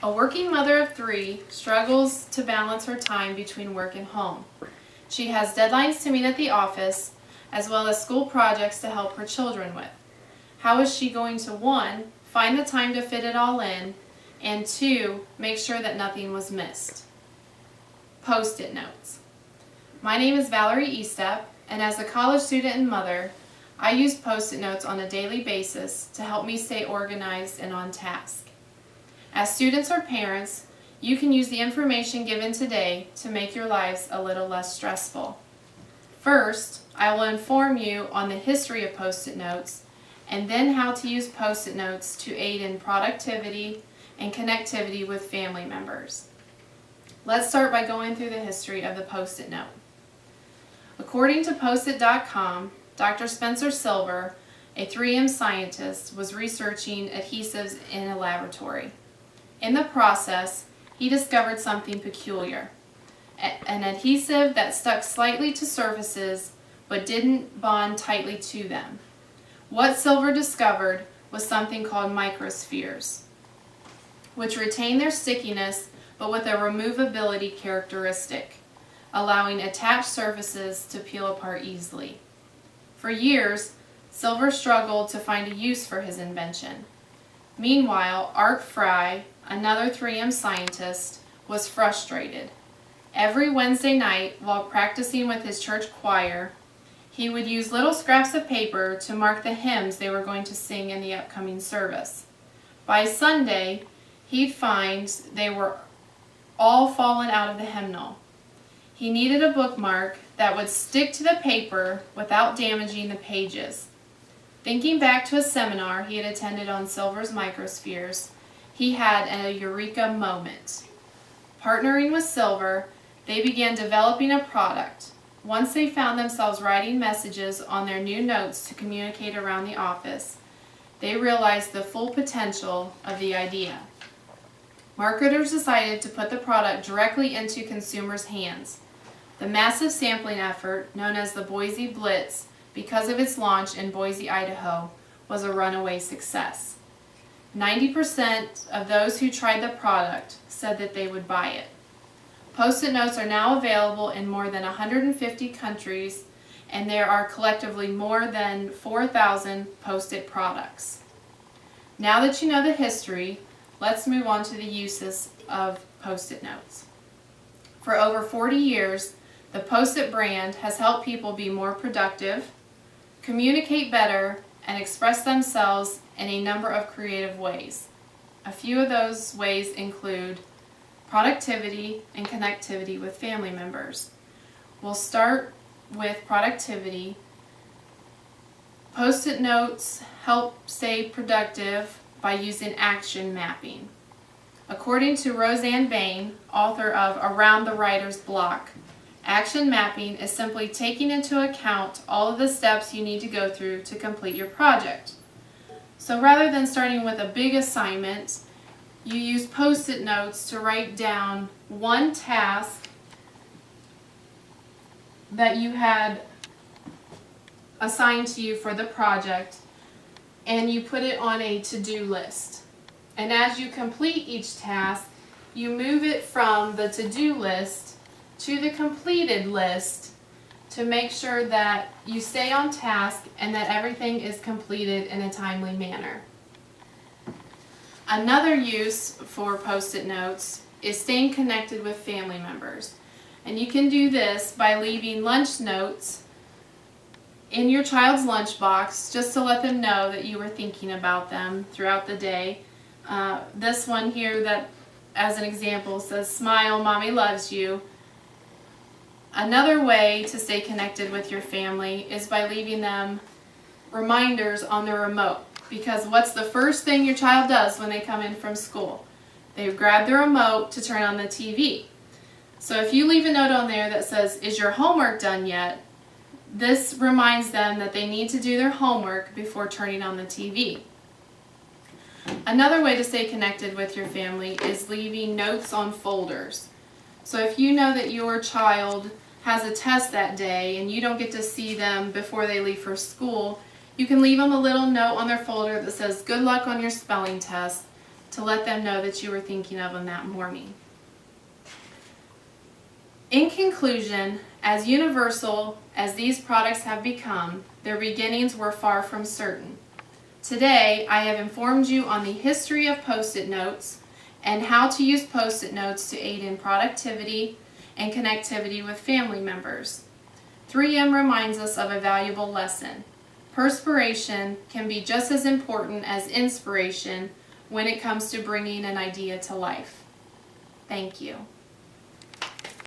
A working mother of 3 struggles to balance her time between work and home. She has deadlines to meet at the office, as well as school projects to help her children with. How is she going to 1, find the time to fit it all in, and 2, make sure that nothing was missed? Post-it notes. My name is Valerie Estep, and as a college student and mother, I use Post-it notes on a daily basis to help me stay organized and on task. As students or parents, you can use the information given today to make your lives a little less stressful. First, I will inform you on the history of Post-it notes, and then how to use Post-it notes to aid in productivity and connectivity with family members. Let's start by going through the history of the Post-it note. According to Post-it.com, Dr. Spencer Silver, a 3M scientist, was researching adhesives in a laboratory. In the process, he discovered something peculiar, an adhesive that stuck slightly to surfaces but didn't bond tightly to them. What Silver discovered was something called microspheres, which retain their stickiness but with a removability characteristic, allowing attached surfaces to peel apart easily. For years, Silver struggled to find a use for his invention. Meanwhile, Art Fry, another 3M scientist, was frustrated. Every Wednesday night, while practicing with his church choir, he would use little scraps of paper to mark the hymns they were going to sing in the upcoming service. By Sunday, he'd find they were all fallen out of the hymnal. He needed a bookmark that would stick to the paper without damaging the pages. Thinking back to a seminar he had attended on Silver's microspheres, he had a eureka moment. Partnering with Silver, they began developing a product. Once they found themselves writing messages on their new notes to communicate around the office, they realized the full potential of the idea. Marketers decided to put the product directly into consumers' hands. The massive sampling effort, known as the Boise Blitz, because of its launch in Boise, Idaho, was a runaway success. 90% of those who tried the product said that they would buy it. Post-it notes are now available in more than 150 countries, and there are collectively more than 4,000 Post-it products. Now that you know the history, let's move on to the uses of Post-it notes. For over 40 years, the Post-it brand has helped people be more productive, communicate better, and express themselves in a number of creative ways. A few of those ways include productivity and connectivity with family members. We'll start with productivity. Post-it notes help stay productive by using action mapping. According to Roseanne Bain, author of Around the Writer's Block, action mapping is simply taking into account all of the steps you need to go through to complete your project. So rather than starting with a big assignment, you use Post-it notes to write down one task that you had assigned to you for the project, and you put it on a to-do list. And as you complete each task, you move it from the to-do list to the completed list to make sure that you stay on task and that everything is completed in a timely manner. Another use for Post-it notes is staying connected with family members. And you can do this by leaving lunch notes in your child's lunchbox just to let them know that you were thinking about them throughout the day. This one here, that as an example, says, "Smile, Mommy loves you." Another way to stay connected with your family is by leaving them reminders on the remote, because what's the first thing your child does when they come in from school? They grab the remote to turn on the TV. So if you leave a note on there that says, "Is your homework done yet?" this reminds them that they need to do their homework before turning on the TV. Another way to stay connected with your family is leaving notes on folders. So if you know that your child has a test that day and you don't get to see them before they leave for school, you can leave them a little note on their folder that says, "Good luck on your spelling test. to let them know that you were thinking of them that morning. In conclusion, as universal as these products have become, their beginnings were far from certain. Today, I have informed you on the history of Post-it notes and how to use Post-it notes to aid in productivity and connectivity with family members. 3M reminds us of a valuable lesson. Perspiration can be just as important as inspiration when it comes to bringing an idea to life. Thank you.